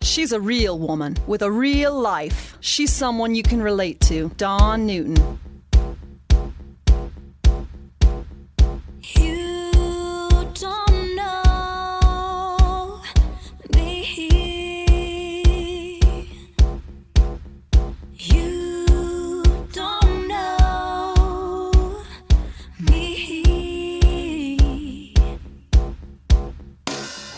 She's a real woman with a real life. She's someone you can relate to. Dawn Newton. You don't know me. You don't know me.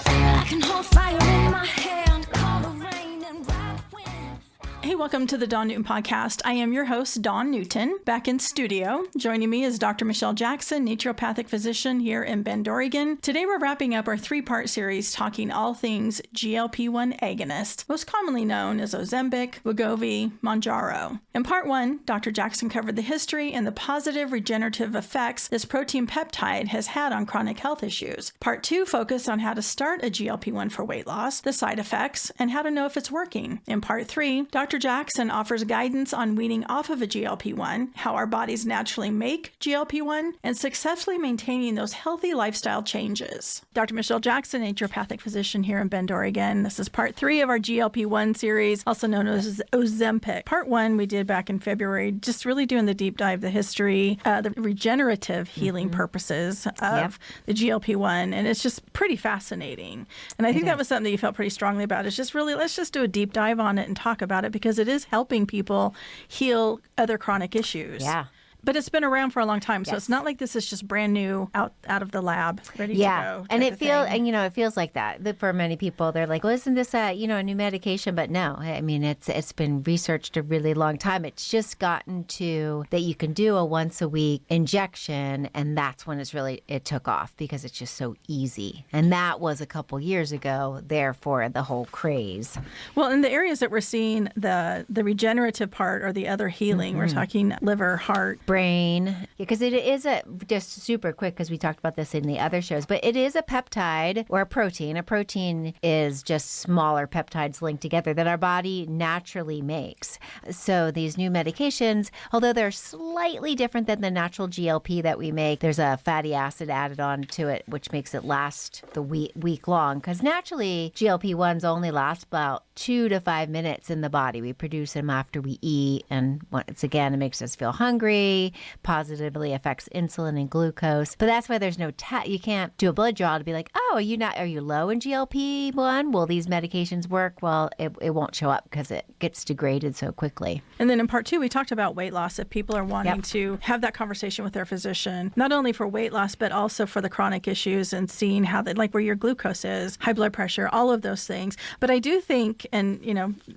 I can hold fire in my hand, call the rain and ride wind. Hey, welcome to the Dawn Newton Podcast. I am your host, Dawn Newton, back in studio. Joining me is Dr. Michelle Jackson, naturopathic physician here in Bend, Oregon. Today, we're wrapping up our three-part series talking all things GLP-1 agonist, most commonly known as Ozempic, Wegovy, Mounjaro. In part one, Dr. Jackson covered the history and the positive regenerative effects this protein peptide has had on chronic health issues. Part two focused on how to start a GLP-1 for weight loss, the side effects, and how to know if it's working. In part three, Dr. Jackson offers guidance on weaning off of a GLP-1, how our bodies naturally make GLP-1, and successfully maintaining those healthy lifestyle changes. Dr. Michelle Jackson, naturopathic physician here in Bend, Oregon. This is part three of our GLP-1 series, also known as Ozempic. Part one we did back in February, just really doing the deep dive, the history, the regenerative healing purposes of the GLP-1, and it's just pretty fascinating. And I think that was something that you felt pretty strongly about. It's just really, let's just do a deep dive on it and talk about it, because it is helping people heal other chronic issues. Yeah. But it's been around for a long time, so it's not like this is just brand new out of the lab, ready to go. And it feels like that for many people. They're like, well, isn't this a new medication? But no, I mean, it's been researched a really long time. It's just gotten to that you can do a once a week injection, and that's when it took off, because it's just so easy. And that was a couple years ago, therefore the whole craze. Well, in the areas that we're seeing the regenerative part or the other healing, we're talking liver, heart, brain, because it is just super quick, because we talked about this in the other shows, but it is a peptide or a protein. A protein is just smaller peptides linked together that our body naturally makes. So these new medications, although they're slightly different than the natural GLP that we make, there's a fatty acid added on to it, which makes it last the week long, because naturally GLP-1s only last about 2 to 5 minutes in the body. We produce them after we eat, and once again, it makes us feel hungry, positively affects insulin and glucose. But that's why there's no you can't do a blood draw to be like, oh, are you low in GLP-1? Will these medications work? Well, it won't show up because it gets degraded so quickly. And then in part two, we talked about weight loss. If people are wanting to have that conversation with their physician, not only for weight loss, but also for the chronic issues, and seeing how like where your glucose is, high blood pressure, all of those things. But I do think, and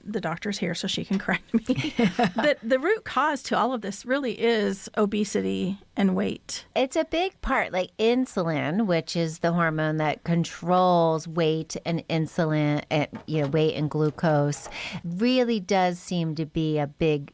the doctor's here so she can correct me, that the root cause to all of this really is obesity and weight. It's a big part, like insulin, which is the hormone that controls weight and insulin, weight and glucose, really does seem to be a big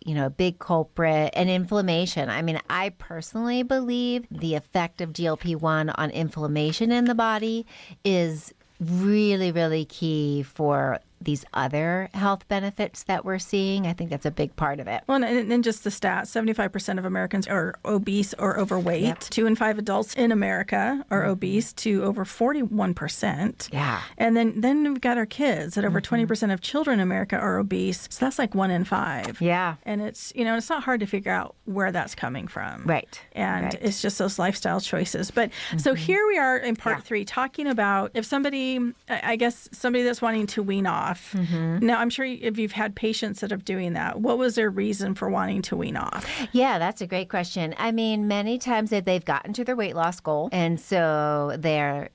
culprit. And inflammation. I mean, I personally believe the effect of GLP-1 on inflammation in the body is really, really key for these other health benefits that we're seeing. I think that's a big part of it. Well, and then just the stats, 75% of Americans are obese or overweight. Yep. 2 in 5 adults in America are obese, to over 41%. Yeah. And then we've got our kids, that over 20% of children in America are obese. So that's like 1 in 5. Yeah. And it's, it's not hard to figure out where that's coming from. Right. And it's just those lifestyle choices. But so here we are in part three, talking about if somebody that's wanting to wean off. Now, I'm sure if you've had patients that are doing that, what was their reason for wanting to wean off? Yeah, that's a great question. I mean, many times they've gotten to their weight loss goal, and so their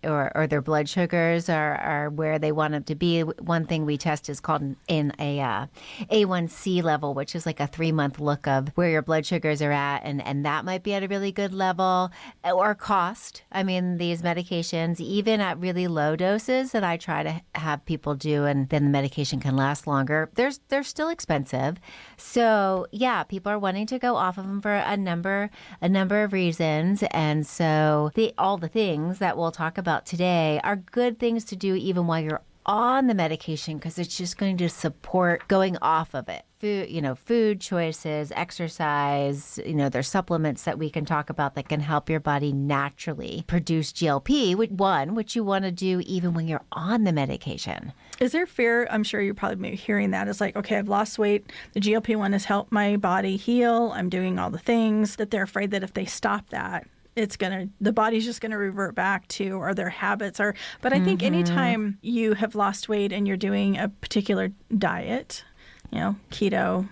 blood sugars are where they want them to be. One thing we test is called an A1C level, which is like a 3-month look of where your blood sugars are at, and that might be at a really good level. Or cost. I mean, these medications, even at really low doses that I try to have people do, and then the medication can last longer, they're still expensive. So yeah, people are wanting to go off of them for a number of reasons. And so all the things that we'll talk about today are good things to do even while you're on the medication because it's just going to support going off of it. Food choices, exercise, there's supplements that we can talk about that can help your body naturally produce GLP-1, which you want to do even when you're on the medication. Is there fear? I'm sure you're probably maybe hearing that. It's like, okay, I've lost weight. The GLP-1 has helped my body heal. I'm doing all the things that they're afraid that if they stop that, the body's just going to revert back to, or their habits are. But I think anytime you have lost weight and you're doing a particular diet, keto,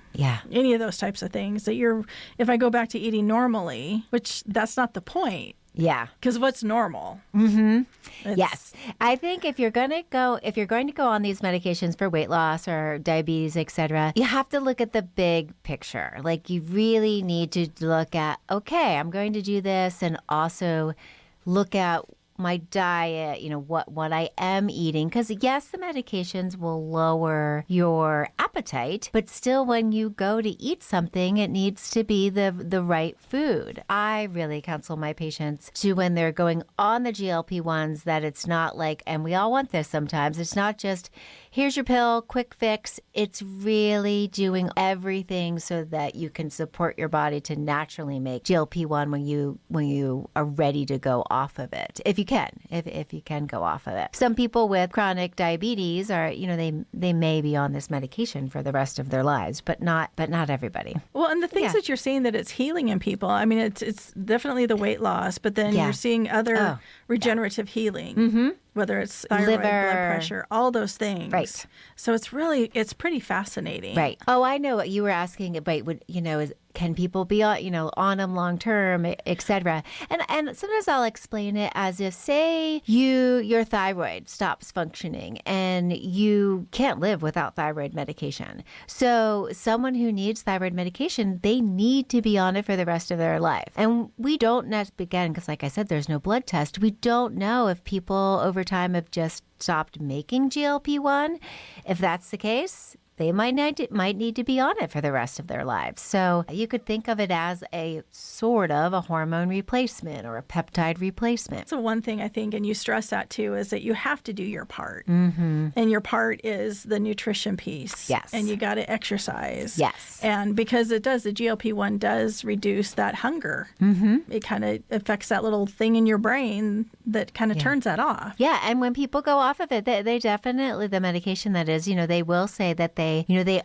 any of those types of things, if I go back to eating normally, which that's not the point. Yeah. Because what's normal? Yes. I think if you're going to go on these medications for weight loss or diabetes, etc., you have to look at the big picture. Like you really need to look at, okay, I'm going to do this, and also look at my diet, what I am eating. Because yes, the medications will lower your appetite, but still when you go to eat something, it needs to be the right food. I really counsel my patients to, when they're going on the GLP-1s, that it's not like, and we all want this sometimes, it's not just, here's your pill, quick fix. It's really doing everything so that you can support your body to naturally make GLP-1 when you are ready to go off of it. If you can go off of it. Some people with chronic diabetes are, they may be on this medication for the rest of their lives, but not everybody. Well, and the things that you're seeing that it's healing in people, I mean, it's definitely the weight loss, but then you're seeing other regenerative healing. Whether it's thyroid, liver, blood pressure, all those things. Right. So it's pretty fascinating. Right. Oh, I know what you were asking about. Can people be on them long term, et cetera? And sometimes I'll explain it as if, say, your thyroid stops functioning and you can't live without thyroid medication. So someone who needs thyroid medication, they need to be on it for the rest of their life. And we don't again, because like I said, there's no blood test. We don't know if people over time have just stopped making GLP-1. If that's the case, they might need to be on it for the rest of their lives. So you could think of it as a sort of a hormone replacement or a peptide replacement. So one thing I think, and you stress that too, is that you have to do your part. And your part is the nutrition piece. Yes. And you got to exercise. Yes. And because the GLP-1 does reduce that hunger. It kind of affects that little thing in your brain that kind of turns that off. Yeah. And when people go off of it, they definitely, the medication that is, they will say that they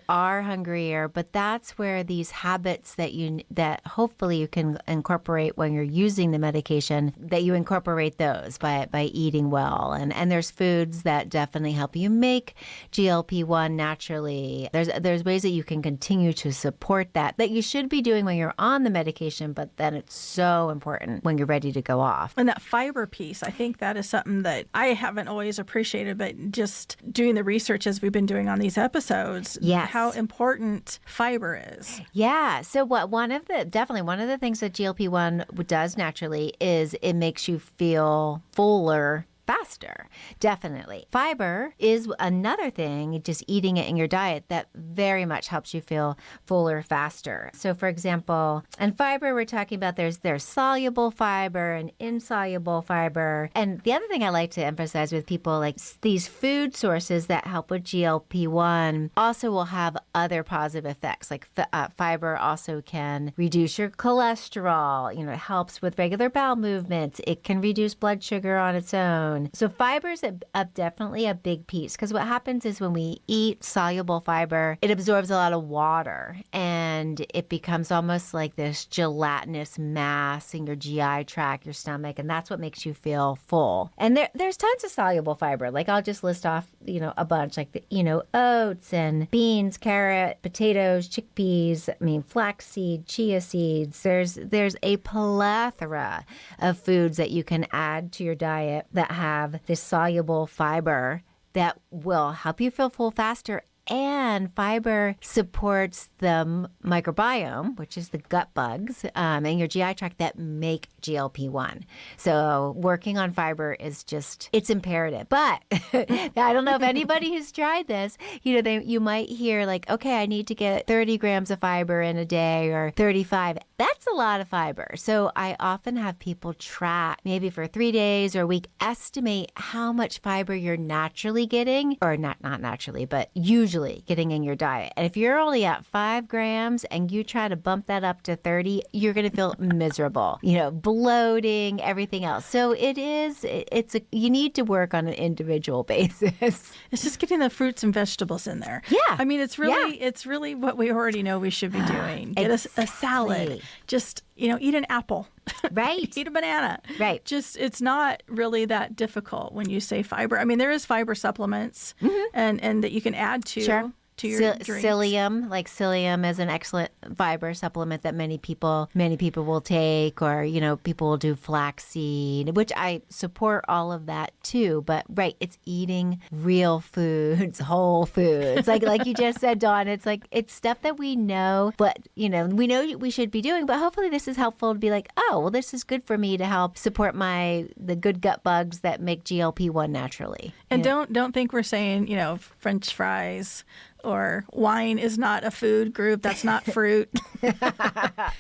are hungrier, but that's where these habits that hopefully you can incorporate when you're using the medication, that you incorporate those by eating well. And there's foods that definitely help you make GLP-1 naturally. There's ways that you can continue to support that you should be doing when you're on the medication, but then it's so important when you're ready to go off. And that fiber piece, I think that is something that I haven't always appreciated, but just doing the research as we've been doing on these episodes, how important fiber is. Yeah. So one of the things that GLP-1 does naturally is it makes you feel fuller faster. Definitely. Fiber is another thing, just eating it in your diet, that very much helps you feel fuller faster. So for example, and fiber, we're talking about there's soluble fiber and insoluble fiber. And the other thing I like to emphasize with people, like these food sources that help with GLP-1 also will have other positive effects. Like fiber also can reduce your cholesterol. It helps with regular bowel movements. It can reduce blood sugar on its own. So fiber is definitely a big piece, because what happens is when we eat soluble fiber, it absorbs a lot of water and it becomes almost like this gelatinous mass in your GI tract, your stomach, and that's what makes you feel full. And there's tons of soluble fiber. Like I'll just list off, a bunch, like oats and beans, carrot, potatoes, chickpeas, flaxseed, chia seeds. There's a plethora of foods that you can add to your diet that have this soluble fiber that will help you feel full faster and fiber supports the microbiome, which is the gut bugs, and your GI tract that make GLP-1. So working on fiber is just, it's imperative. But I don't know if anybody who's tried this, you might hear like, okay, I need to get 30 grams of fiber in a day or 35. That's a lot of fiber. So I often have people track maybe for 3 days or a week, estimate how much fiber you're naturally getting, or not naturally, but usually getting in your diet. And if you're only at 5 grams and you try to bump that up to 30, you're going to feel miserable, bloating, everything else. So you need to work on an individual basis. It's just getting the fruits and vegetables in there. Yeah. I mean, it's really what we already know we should be doing. Get us a salad. Just, eat an apple. Right. Eat a banana. Right. Just, it's not really that difficult when you say fiber. I mean, there is fiber supplements and that you can add to. Sure. To your drinks. Psyllium, like psyllium is an excellent fiber supplement that many people will take, or people will do flaxseed, which I support all of that too. But it's eating real foods, whole foods, like you just said, Dawn. It's like it's stuff that we know, but we know we should be doing. But hopefully, this is helpful to be like, oh, well, this is good for me to help support the good gut bugs that make GLP-1 naturally. And don't think we're saying French fries or wine is not a food group. That's not fruit.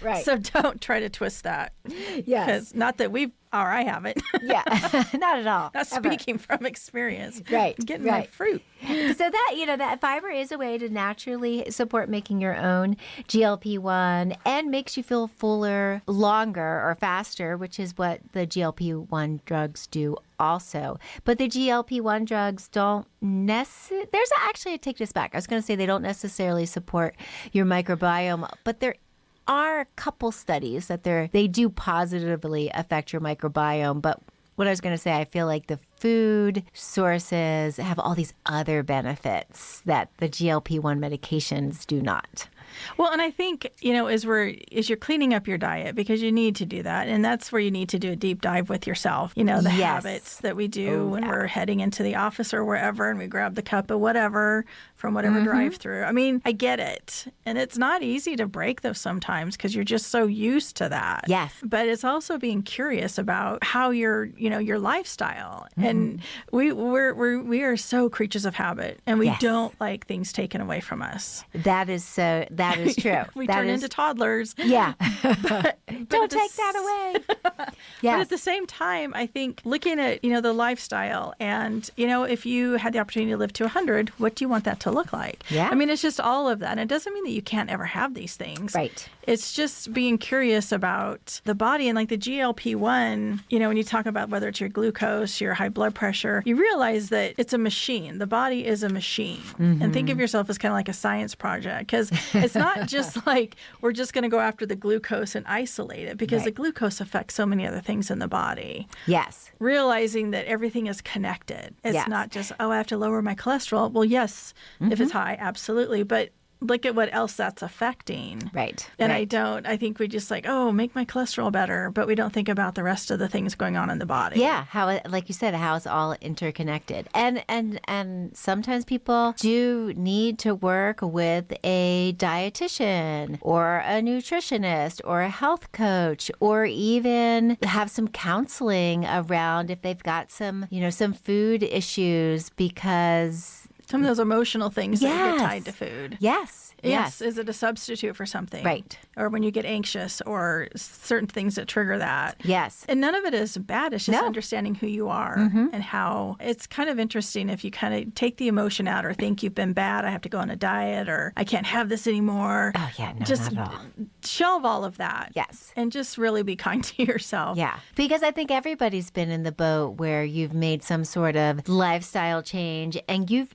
Right. So don't try to twist that. Yes. Because not that I haven't. Yeah, not at all. Not speaking from experience. Right. Getting my fruit. So that fiber is a way to naturally support making your own GLP-1 and makes you feel fuller longer or faster, which is what the GLP-1 drugs do also. But the GLP-1 drugs don't necessarily, I take this back. I was going to say they don't necessarily support your microbiome, but there are a couple studies that they do positively affect your microbiome. But what I was going to say, I feel like the food sources have all these other benefits that the GLP-1 medications do not. Well, and I think, as you're cleaning up your diet, because you need to do that. And that's where you need to do a deep dive with yourself. The habits that we do when we're heading into the office or wherever, and we grab the cup of whatever from whatever drive-through. I mean, I get it. And it's not easy to break those sometimes because you're just so used to that. Yes. But it's also being curious about how your your lifestyle. And we are so creatures of habit, and we don't like things taken away from us. That is true. We turn into toddlers. Yeah. But don't take that away. But at the same time, I think looking at, the lifestyle and, if you had the opportunity to live to 100, what do you want that to look like? Yeah. I mean, it's just all of that. And it doesn't mean that you can't ever have these things. Right. It's just being curious about the body. And like the GLP-1, when you talk about whether it's your glucose, your high blood pressure, you realize that it's a machine. The body is a machine. And think of yourself as kind of like a science project, because it's not just like we're just going to go after the glucose and isolate it, because the glucose affects so many other things in the body. Yes. Realizing that everything is connected. It's not just, I have to lower my cholesterol. Well, yes, if it's high, absolutely. But look at what else that's affecting. Right. And I think we just make my cholesterol better, but we don't think about the rest of the things going on in the body. Yeah. Like you said, how it's all interconnected. And sometimes people do need to work with a dietitian or a nutritionist or a health coach, or even have some counseling around if they've got some food issues, because some of those emotional things that get tied to food. Yes. Is it a substitute for something? Right. Or when you get anxious, or certain things that trigger that. Yes. And none of it is bad. It's just understanding who you are and how it's kind of interesting if you kind of take the emotion out, or think you've been bad, I have to go on a diet, or I can't have this anymore. Oh, yeah. No, just not at all. Shelve all of that. Yes. And just really be kind to yourself. Yeah. Because I think everybody's been in the boat where you've made some sort of lifestyle change, and you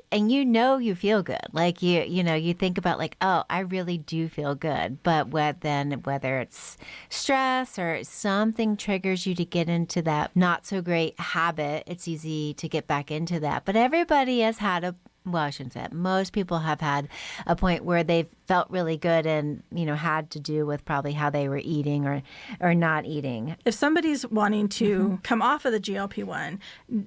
feel good. Like you think about like, oh, I really do feel good. But whether it's stress or something triggers you to get into that not so great habit, it's easy to get back into that. But everybody has had I shouldn't say that. Most people have had a point where they've felt really good and, had to do with probably how they were eating or not eating. If somebody's wanting to come off of the GLP-1,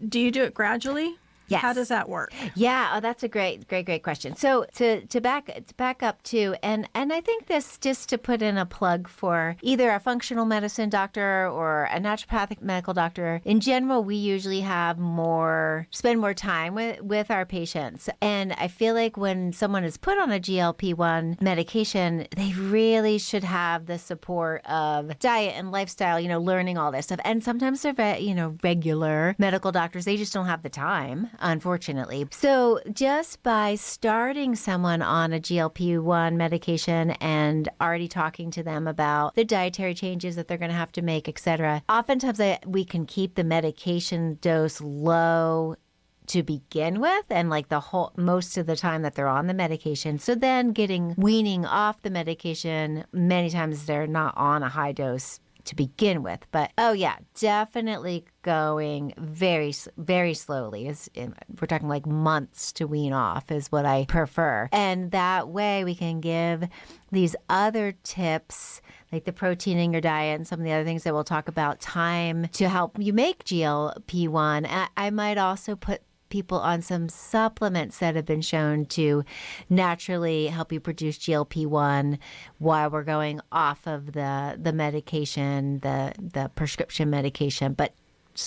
do you do it gradually? Yes. How does that work? Yeah, oh, that's a great question. So to back up too, and I think this, just to put in a plug for either a functional medicine doctor or a naturopathic medical doctor. In general, we usually spend more time with our patients, and I feel like when someone is put on a GLP-1 medication, they really should have the support of diet and lifestyle. Learning all this stuff, and sometimes they're regular medical doctors. They just don't have the time, unfortunately. So just by starting someone on a GLP-1 medication and already talking to them about the dietary changes that they're going to have to make, etc., oftentimes we can keep the medication dose low to begin with, and most of the time that they're on the medication. So then weaning off the medication, many times they're not on a high dose to begin with. But definitely going very, very slowly. We're talking like months to wean off is what I prefer. And that way we can give these other tips, like the protein in your diet and some of the other things that we'll talk about, time to help you make GLP-1. I might also put people on some supplements that have been shown to naturally help you produce GLP-1 while we're going off of the medication, the prescription medication. But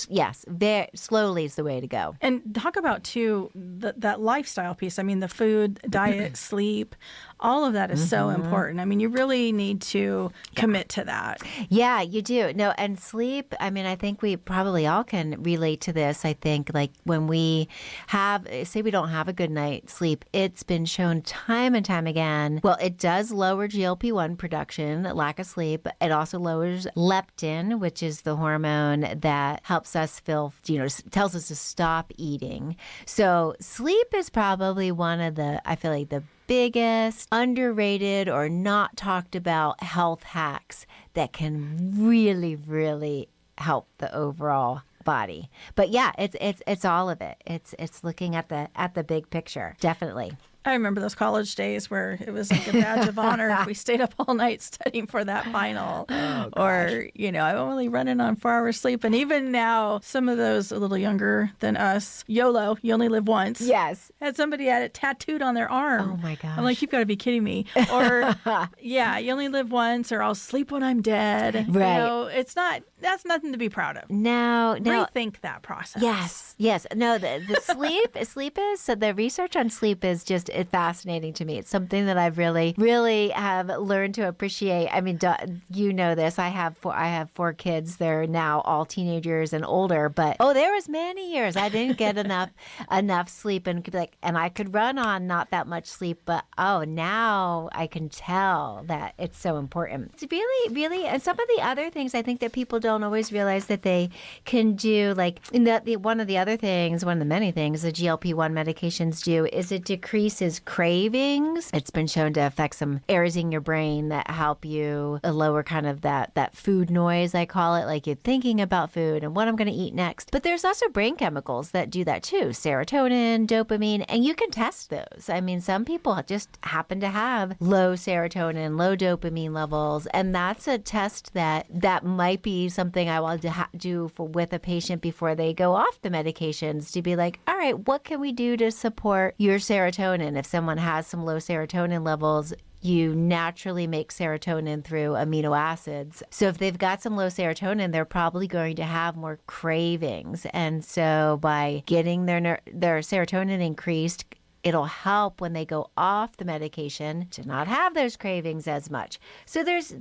yes, very slowly is the way to go. And talk about, too, that lifestyle piece. I mean, the food, diet, sleep, all of that is so important. I mean, you really need to commit to that. Yeah, you do. No, and sleep, I mean, I think we probably all can relate to this. I think like when we say we don't have a good night's sleep, it's been shown time and time again. Well, it does lower GLP-1 production, lack of sleep. It also lowers leptin, which is the hormone that helps us tells us to stop eating. So sleep is probably one of the biggest underrated or not talked about health hacks that can really, really help the overall body. But yeah, it's all of it. It's looking at the big picture. Definitely. I remember those college days where it was like a badge of honor if we stayed up all night studying for that final. Oh, or, I'm only running on 4 hours sleep. And even now, some of those a little younger than us, YOLO, you only live once. Yes. Had somebody had it tattooed on their arm. Oh, my gosh. I'm like, you've got to be kidding me. Or, you only live once, or I'll sleep when I'm dead. Right. That's nothing to be proud of. No. Rethink that process. Yes. No, the sleep is, so the research on sleep is just fascinating to me. It's something that I've really, really have learned to appreciate. I mean, you know this. I have 4 kids. They're now all teenagers and older, but there was many years I didn't get enough sleep, and I could run on not that much sleep, but now I can tell that it's so important. It's really, really, and some of the other things I think that people don't always realize that they can do, like one of the many things the GLP-1 medications do is it decreases cravings. It's been shown to affect some areas in your brain that help you lower kind of that food noise, I call it, like you're thinking about food and what I'm going to eat next. But there's also brain chemicals that do that too, serotonin, dopamine, and you can test those. I mean, some people just happen to have low serotonin, low dopamine levels, and that's a test that might be something I want to do with a patient before they go off the medications, to be like, all right, what can we do to support your serotonin? If someone has some low serotonin levels, you naturally make serotonin through amino acids. So if they've got some low serotonin, they're probably going to have more cravings. And so by getting their serotonin increased, it'll help when they go off the medication to not have those cravings as much. So there's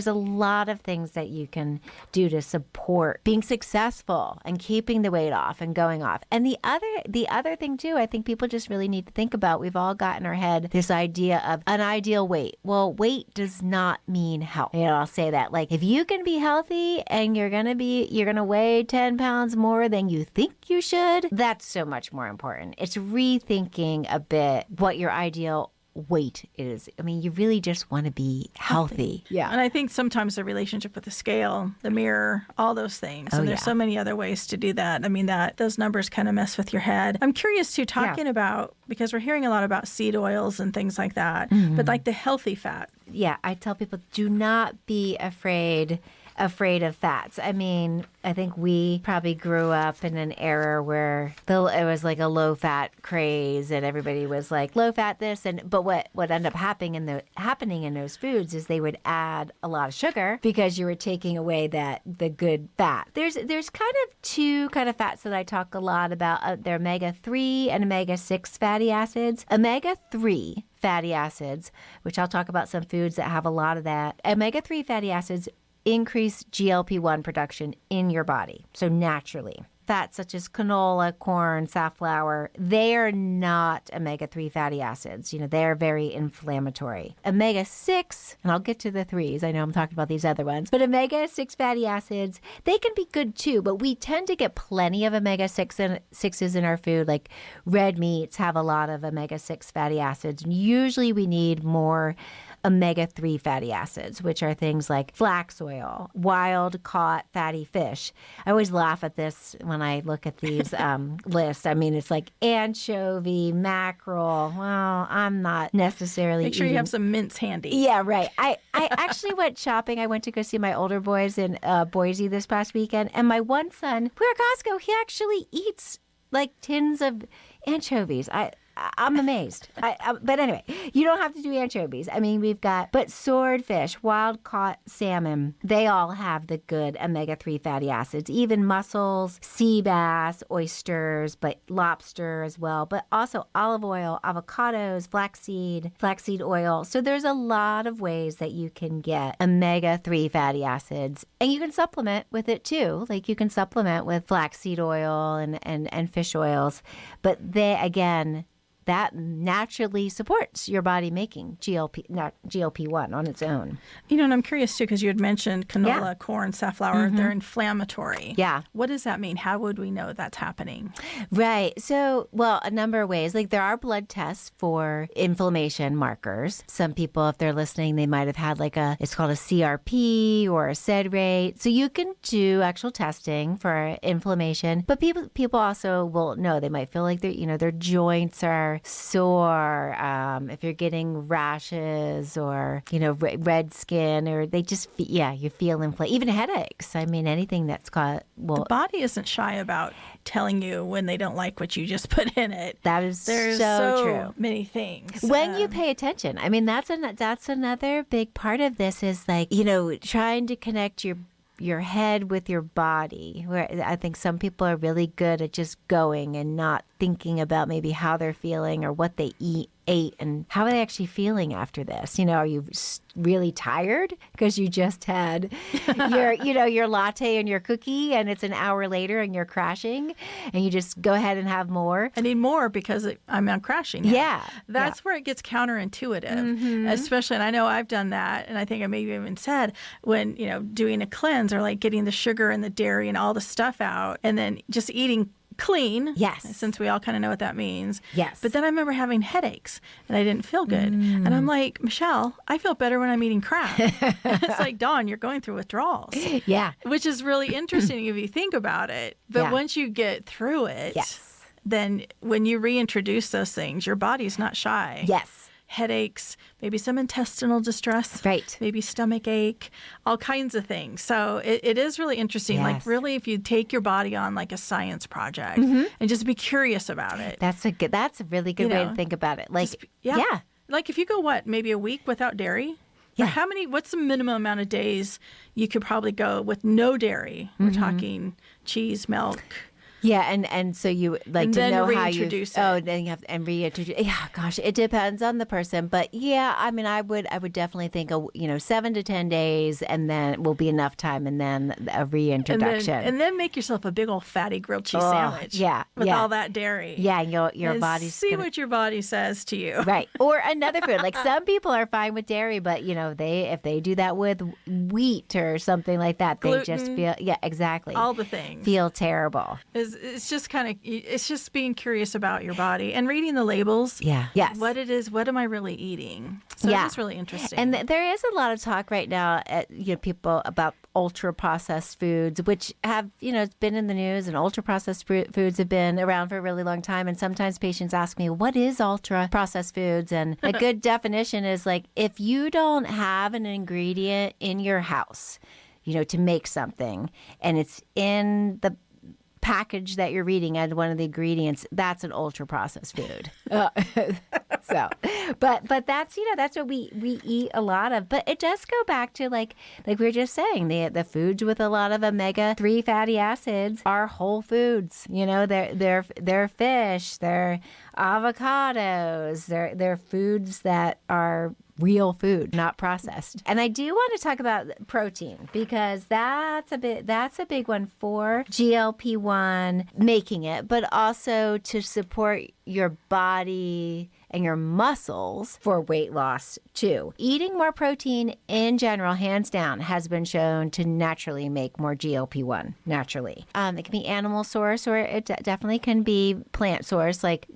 a lot of things that you can do to support being successful and keeping the weight off and going off. And the other thing too, I think people just really need to think about, we've all got in our head this idea of an ideal weight. Well, weight does not mean health. I'll say that. Like, if you can be healthy and you're going to weigh 10 pounds more than you think you should, that's so much more important. It's rethinking a bit what your ideal weight is. I mean, you really just want to be healthy. Yeah. And I think sometimes the relationship with the scale, the mirror, all those things. And there's so many other ways to do that. I mean, those numbers kind of mess with your head. I'm curious too, talking about, because we're hearing a lot about seed oils and things like that, but like the healthy fat. Yeah. I tell people, do not be afraid afraid of fats. I mean, I think we probably grew up in an era where it was like a low-fat craze, and everybody was like low-fat this. But what ended up happening in those foods is they would add a lot of sugar because you were taking away the good fat. There's kind of two kind of fats that I talk a lot about. They're omega-3 and omega-6 fatty acids. Omega-3 fatty acids, which I'll talk about some foods that have a lot of that. Omega-3 fatty acids increase GLP-1 production in your body, so naturally. Fats such as canola, corn, safflower, they are not omega-3 fatty acids. They're very inflammatory. Omega-6, and I'll get to the 3s. I know I'm talking about these other ones. But omega-6 fatty acids, they can be good too, but we tend to get plenty of omega-6s in our food. Like red meats have a lot of omega-6 fatty acids. And usually we need more omega-3 fatty acids, which are things like flax oil, wild-caught fatty fish. I always laugh at this when I look at these lists. I mean, it's like anchovy, mackerel. Well, I'm not necessarily Make sure you have some mince handy. Yeah, right. I actually went shopping. I went to go see my older boys in Boise this past weekend, and my one son, we're at Costco, he actually eats like tins of anchovies. I'm amazed. But anyway, you don't have to do anchovies. I mean, but swordfish, wild-caught salmon, they all have the good omega-3 fatty acids. Even mussels, sea bass, oysters, but lobster as well. But also olive oil, avocados, flaxseed oil. So there's a lot of ways that you can get omega-3 fatty acids. And you can supplement with it too. Like you can supplement with flaxseed oil and fish oils. But that naturally supports your body making GLP-1 on its own. And I'm curious too, because you had mentioned canola, corn, safflower, they're inflammatory. Yeah. What does that mean? How would we know that's happening? Right. So, a number of ways. Like there are blood tests for inflammation markers. Some people, if they're listening, they might have had it's called a CRP or a SED rate. So you can do actual testing for inflammation. But people also will know, they might feel like their joints are sore, if you're getting rashes or, red skin, or they just, you feel inflamed. Even headaches. I mean, anything that's got, the body isn't shy about telling you when they don't like what you just put in it. There's so true. Many things. When you pay attention. I mean, that's another big part of this is trying to connect your head with your body, where I think some people are really good at just going and not thinking about maybe how they're feeling or what they ate and how are they actually feeling after this. Are you really tired because you just had your latte and your cookie and it's an hour later and you're crashing and you just go ahead and have more? I need more because I'm crashing now. Yeah. That's where it gets counterintuitive, especially, and I know I've done that, and I think I maybe even said when, doing a cleanse or like getting the sugar and the dairy and all the stuff out and then just eating clean. Yes. Since we all kind of know what that means. Yes. But then I remember having headaches and I didn't feel good. And I'm like, Michelle, I feel better when I'm eating crap. It's like, Dawn, you're going through withdrawals. Yeah. Which is really interesting if you think about it. But once you get through it, then when you reintroduce those things, your body's not shy. Yes. Headaches, maybe some intestinal distress, right? Maybe stomach ache, all kinds of things. So it is really interesting. Yes. Like really, if you take your body on like a science project and just be curious about it. That's a really good way to think about it. Like, like if you go maybe a week without dairy. Yeah. What's the minimum amount of days you could probably go with no dairy? We're talking cheese, milk. Yeah, and so you like to know how you it. Oh, then you have and reintroduce. Yeah, gosh, it depends on the person, but yeah, I mean, I would definitely think 7 to 10 days, and then it will be enough time, and then a reintroduction, and then make yourself a big old fatty grilled cheese sandwich. Yeah, with all that dairy. Yeah, your body's see what your body says to you. Right, or another food. Like some people are fine with dairy, but if they do that with wheat or something like that, Gluten, they just feel exactly all the things feel terrible. It's just being curious about your body and reading the labels. Yeah. Yes. What it is, what am I really eating? So it's really interesting. And there is a lot of talk right now people about ultra processed foods, which have, it's been in the news, and ultra processed foods have been around for a really long time. And sometimes patients ask me, what is ultra processed foods? And a good definition is like, if you don't have an ingredient in your house, to make something, and it's in the package that you're reading as one of the ingredients, that's an ultra processed food. So, but that's that's what we eat a lot of. But it does go back to like we were just saying, the foods with a lot of omega-3 fatty acids are whole foods. They're fish, they're avocados, they're foods that are real food, not processed. And I do want to talk about protein because that's a big one for GLP-1 making it, but also to support your body and your muscles for weight loss too. Eating more protein in general, hands down, has been shown to naturally make more GLP-1 naturally. It can be animal source, or it definitely can be plant source, like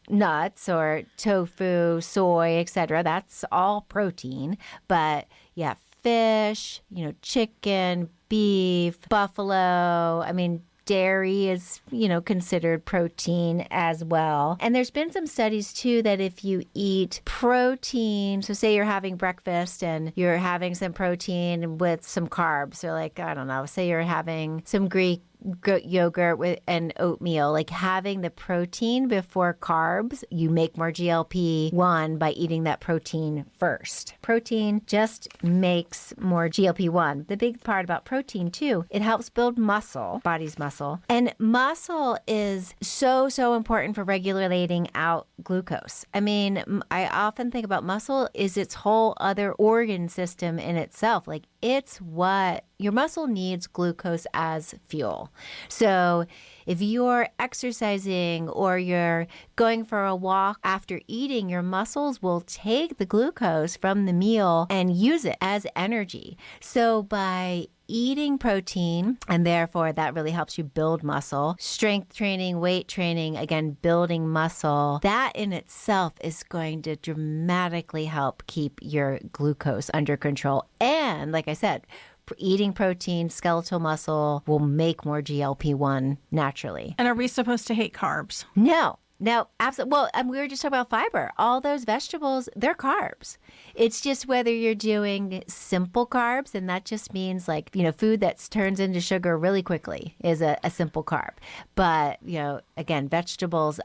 nuts or tofu, soy, etc. That's all protein. But yeah, fish, chicken, beef, buffalo. Dairy is, considered protein as well. And there's been some studies too that if you eat protein, so say you're having breakfast and you're having some protein with some carbs, so like, I don't know, say you're having some Greek yogurt with and oatmeal, like having the protein before carbs, you make more GLP-1 by eating that protein first. Protein just makes more GLP-1. The big part about protein too, it helps build muscle, body's muscle. And muscle is so important for regulating out glucose. I often think about muscle is its whole other organ system in itself. Like it's what your muscle needs glucose as fuel. So if you're exercising or you're going for a walk after eating, your muscles will take the glucose from the meal and use it as energy. So by eating protein, and therefore that really helps you build muscle, strength training, weight training, again, building muscle, that in itself is going to dramatically help keep your glucose under control. And like I said, eating protein, skeletal muscle will make more GLP-1 naturally. And are we supposed to hate carbs? No, absolutely. Well, we were just talking about fiber. All those vegetables, they're carbs. It's just whether you're doing simple carbs, and that just means like, food that turns into sugar really quickly is a simple carb. But, again, vegetables,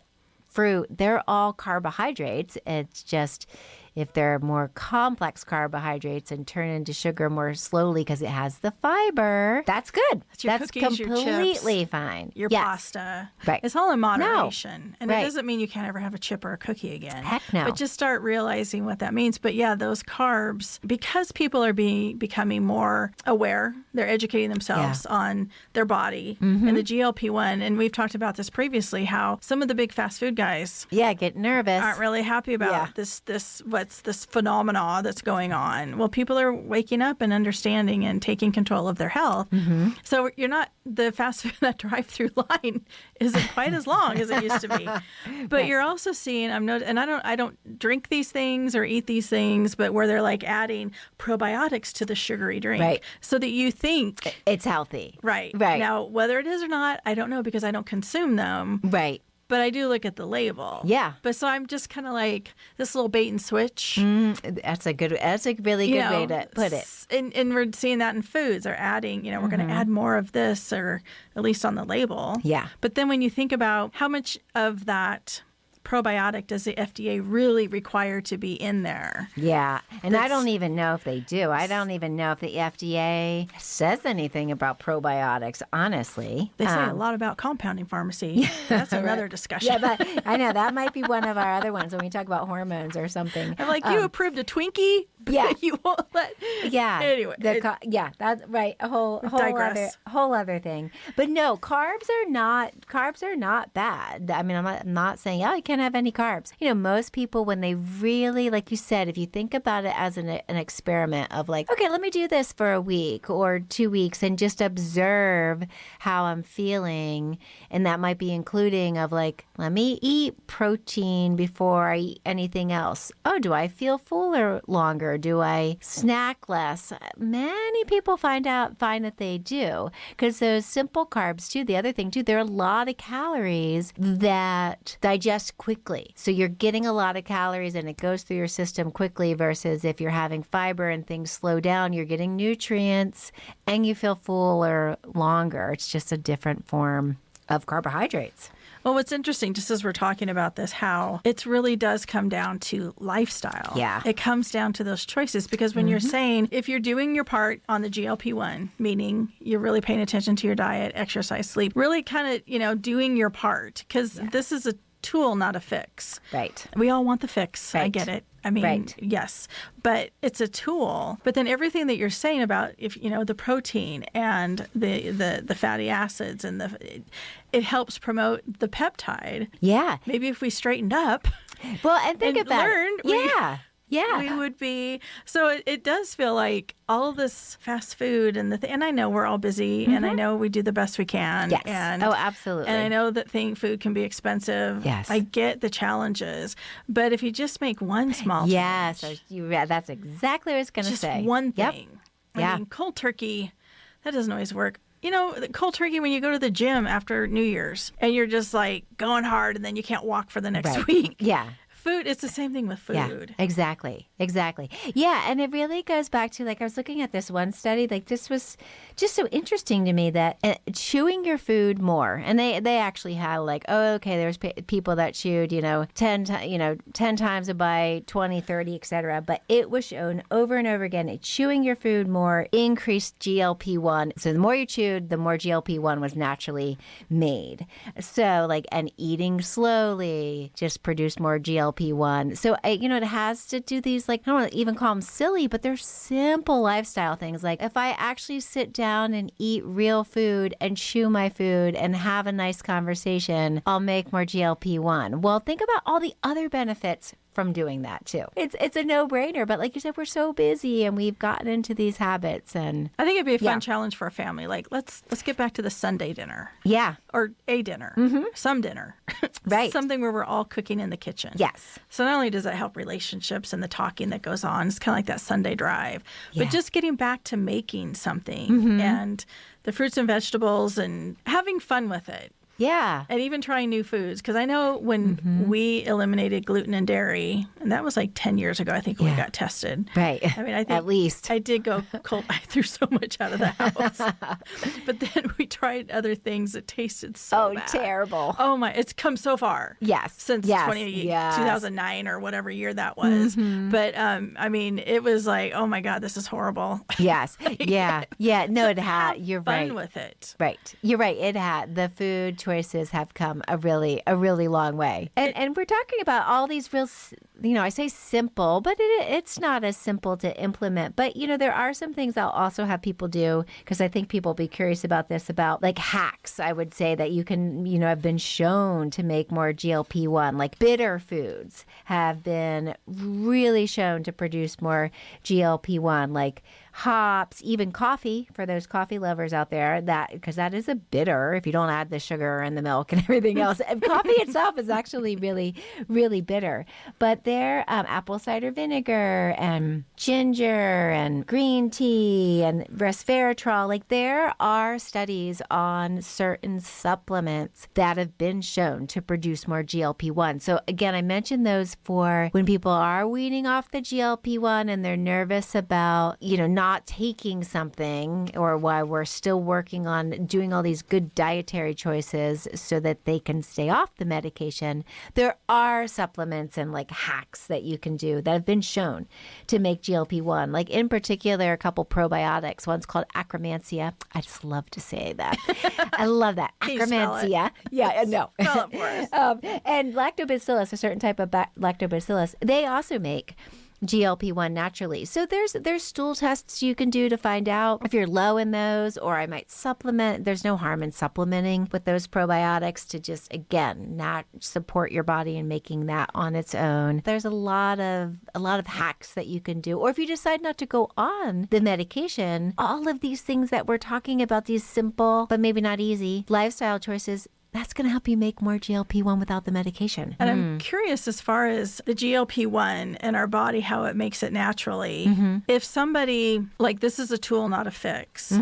fruit, they're all carbohydrates. It's just if they're more complex carbohydrates and turn into sugar more slowly because it has the fiber, that's good. That's cookies, completely your chips, fine. Your pasta. Right. It's all in moderation. And Right. it doesn't mean you can't ever have a chip or a cookie again. Heck no. But just start realizing what that means. But yeah, those carbs, because people are becoming more aware, they're educating themselves on their body and the GLP-1. And we've talked about this previously, how some of the big fast food guys get nervous. aren't really happy about this phenomena that's going on. Well, people are waking up and understanding and taking control of their health. So you're not, the fast food, that drive-through line isn't quite as long as it used to be. But you're also seeing, I don't drink these things or eat these things, but where they're like adding probiotics to the sugary drink so that you think it's healthy. Right. Now, whether it is or not, I don't know because I don't consume them. Right. But I do look at the label. Yeah. But so I'm just kind of like this little bait and switch. That's a really good way to put it. And we're seeing that in foods. They're adding, we're going to add more of this, or at least on the label. Yeah. But then when you think about how much of that probiotic does the FDA really require to be in there? Yeah. And I don't even know if they do. I don't even know if the FDA says anything about probiotics, honestly. They say a lot about compounding pharmacy. That's another discussion. Yeah, but I know that might be one of our other ones when we talk about hormones or something. I'm like, you approved a Twinkie? Yeah. You won't let. Yeah. Anyway. That's right. A whole other thing. But no, carbs are not bad. I'm not saying, you can't have any carbs. Most people, when they really, like you said, if you think about it as an experiment of like, okay, let me do this for a week or 2 weeks and just observe how I'm feeling. And that might be including of like, let me eat protein before I eat anything else. Oh, do I feel fuller longer? Do I snack less? Many people find that they do, because those simple carbs too, the other thing too, there are a lot of calories that digest quickly quickly. So you're getting a lot of calories and it goes through your system quickly versus if you're having fiber and things slow down, you're getting nutrients and you feel fuller longer. It's just a different form of carbohydrates. Well, what's interesting, just as we're talking about this, how it really does come down to lifestyle. Yeah. It comes down to those choices because when you're saying, if you're doing your part on the GLP-1, meaning you're really paying attention to your diet, exercise, sleep, really kind of, doing your part, because this is a tool, not a fix. Right. We all want the fix. I Right. get it. I mean, Right. yes, but it's a tool. But then everything that you're saying about the protein and the fatty acids and it helps promote the peptide. Yeah. Maybe if we straightened up Well, and think and about learned, it. Yeah. we would be. So it does feel like all this fast food and I know we're all busy and I know we do the best we can. Yes. And, Oh, absolutely. And I know that food can be expensive. Yes. I get the challenges, but if you just make one small Yes. change, That's exactly what I was going to just say. one Yep. thing. Yeah. I mean, cold turkey, that doesn't always work. The cold turkey when you go to the gym after New Year's and you're just like going hard and then you can't walk for the next Right. week. Yeah. Food, it's the same thing with food. Yeah, exactly. Yeah, and it really goes back to, like, I was looking at this one study, like, this was just so interesting to me that chewing your food more, and they actually had, like, there's people that chewed, 10 times a bite, 20, 30, etc. But it was shown over and over again, chewing your food more increased GLP-1. So the more you chewed, the more GLP-1 was naturally made. So, like, and eating slowly just produced more GLP-1. So, it has to do these, like, I don't want to even call them silly, but they're simple lifestyle things. Like, if I actually sit down and eat real food and chew my food and have a nice conversation, I'll make more GLP-1. Well, think about all the other benefits from doing that too. It's a no-brainer, but like you said, we're so busy and we've gotten into these habits. And I think it'd be a fun challenge for a family. Like, let's get back to the Sunday dinner. Yeah. Or a dinner. Some dinner. Right. Something where we're all cooking in the kitchen. Yes. So not only does that help relationships and the talking that goes on, it's kind of like that Sunday drive, Yeah. but just getting back to making something and the fruits and vegetables and having fun with it. Yeah. And even trying new foods. Because I know when we eliminated gluten and dairy, and that was like 10 years ago, I think, when we got tested. Right. I mean, I think At least. I did go cold. I threw so much out of the house. But then we tried other things that tasted so bad. Terrible. Oh, my. It's come so far. Yes. Since Yes. 2009 or whatever year that was. But, I mean, it was like, oh, my God, this is horrible. Yes. Yeah. Yeah. No, it had. You're Fun right. with it. Right. You're right. It had. The food choices have come a really long way. And we're talking about all these real, I say simple, but it's not as simple to implement. But, there are some things I'll also have people do, because I think people will be curious about this, about like hacks, I would say, that you can, have been shown to make more GLP-1. Like bitter foods have been really shown to produce more GLP-1, like hops, even coffee, for those coffee lovers out there, because that is a bitter if you don't add the sugar and the milk and everything else. And coffee itself is actually really, really bitter. But there, apple cider vinegar and ginger and green tea and resveratrol, like there are studies on certain supplements that have been shown to produce more GLP-1. So again, I mentioned those for when people are weaning off the GLP-1 and they're nervous about, not taking something, or why we're still working on doing all these good dietary choices so that they can stay off the medication. There are supplements and like hacks that you can do that have been shown to make GLP-1. Like in particular, a couple probiotics. One's called Akkermansia. I just love to say that. I love that. Can you spell it? Akkermansia. Yeah, no. Spell it for us. And lactobacillus, a certain type of lactobacillus, they also make GLP-1 naturally. So there's stool tests you can do to find out if you're low in those, or I might supplement. There's no harm in supplementing with those probiotics to just, again, not support your body in making that on its own. There's a lot of hacks that you can do. Or if you decide not to go on the medication, all of these things that we're talking about, these simple but maybe not easy lifestyle choices, that's going to help you make more GLP-1 without the medication. And I'm curious as far as the GLP-1 in our body, how it makes it naturally. If somebody, like this is a tool, not a fix,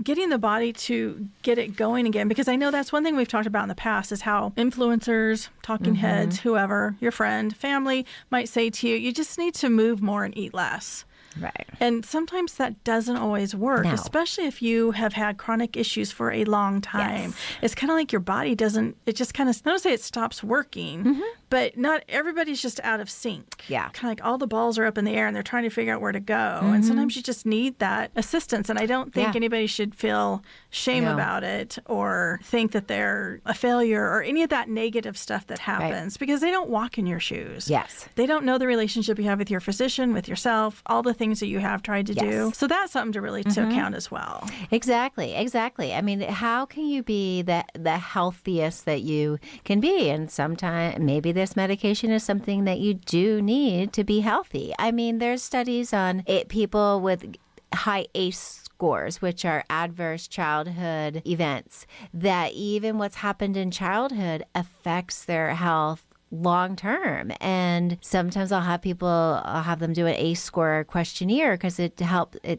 getting the body to get it going again, because I know that's one thing we've talked about in the past is how influencers, talking heads, whoever, your friend, family might say to you, you just need to move more and eat less. Right. And sometimes that doesn't always work, No. especially if you have had chronic issues for a long time. Yes. It's kind of like your body doesn't, it just kind of, I don't say it stops working, but not everybody's just out of sync. Yeah. Kind of like all the balls are up in the air and they're trying to figure out where to go. And sometimes you just need that assistance. And I don't think anybody should feel shame about it or think that they're a failure or any of that negative stuff that happens because they don't walk in your shoes. Yes. They don't know the relationship you have with your physician, with yourself, all the things that you have tried to do. So that's something to really to account as well. Exactly. I mean, how can you be the healthiest that you can be? And sometimes maybe this medication is something that you do need to be healthy. I mean, there's studies on people with high ACE scores, which are adverse childhood events, that even what's happened in childhood affects their health long term. And sometimes I'll have them do an ACE score questionnaire because it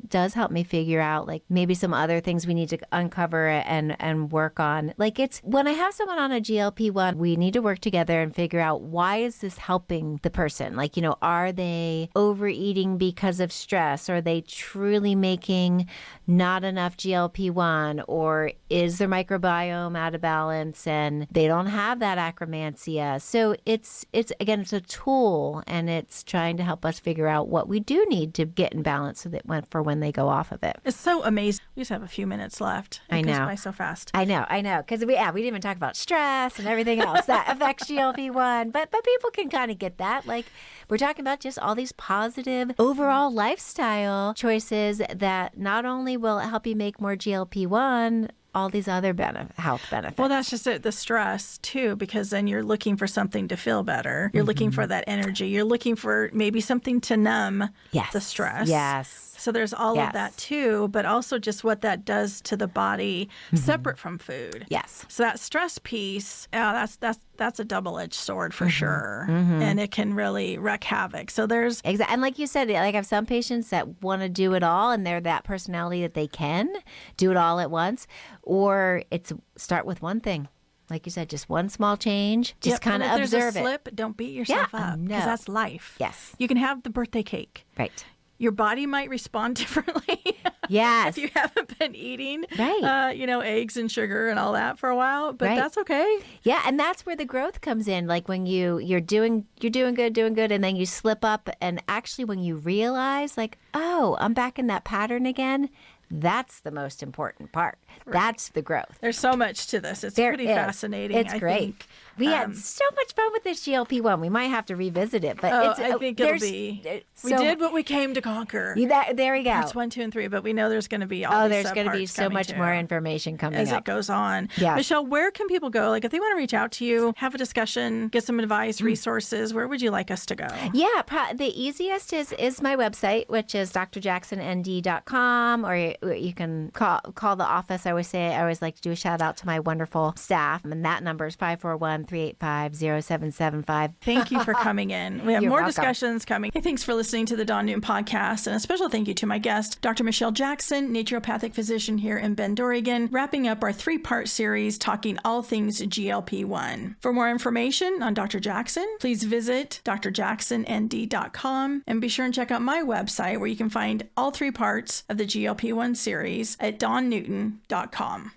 does help me figure out like maybe some other things we need to uncover and work on. Like it's when I have someone on a GLP-1, we need to work together and figure out why is this helping the person? Like, are they overeating because of stress? Are they truly making not enough GLP-1, or is their microbiome out of balance and they don't have that akromansia? So it's a tool, and it's trying to help us figure out what we do need to get in balance so that when they go off of it. It's so amazing. We just have a few minutes left. I know. It goes by so fast. I know. Because we didn't even talk about stress and everything else that affects GLP-1. But people can kind of get that. Like we're talking about just all these positive overall lifestyle choices that not only will help you make more GLP-1, all these other health benefits. Well, that's just it. The stress, too, because then you're looking for something to feel better. You're looking for that energy. You're looking for maybe something to numb the stress. Yes. So there's all of that, too, but also just what that does to the body separate from food. Yes. So that stress piece, that's a double-edged sword for sure. And it can really wreak havoc. So there's... Exactly. And like you said, like I have some patients that want to do it all and they're that personality that they can do it all at once. Or it's start with one thing. Like you said, just one small change. Just kind of observe there's a slip, don't beat yourself up. Because that's life. Yes. You can have the birthday cake. Right. Your body might respond differently. Yes. If you haven't been eating, right. Eggs and sugar and all that for a while, but that's okay. Yeah, and that's where the growth comes in. Like when you're doing good, and then you slip up, and actually when you realize, like, oh, I'm back in that pattern again. That's the most important part. Right. That's the growth. There's so much to this. It's pretty fascinating. It's great. Think. We had so much fun with this GLP-1 I might have to revisit it, but I think it'll be. We did what we came to conquer. There we go. Parts 1, 2, and 3, but we know there's going to be all these there's going to be so much more information coming as up it goes on. Yes. Michelle, where can people go? Like if they want to reach out to you, have a discussion, get some advice, resources, where would you like us to go? Yeah, the easiest is my website, which is drjacksonnd.com, or you can call the office. I always like to do a shout out to my wonderful staff, and that number is 541-385-0775. Thank you for coming in. We have You're more welcome. Discussions coming. Hey, thanks for listening to the Dawn Newton podcast, and a special thank you to my guest, Dr. Michelle Jackson, naturopathic physician here in Bend, Oregon, wrapping up our 3-part series talking all things GLP-1. For more information on Dr. Jackson, please visit drjacksonnd.com, and be sure and check out my website where you can find all 3 parts of the GLP-1 series at dawnnewton.com.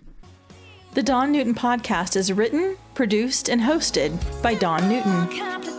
The Dawn Newton podcast is written, produced, and hosted by Dawn Newton.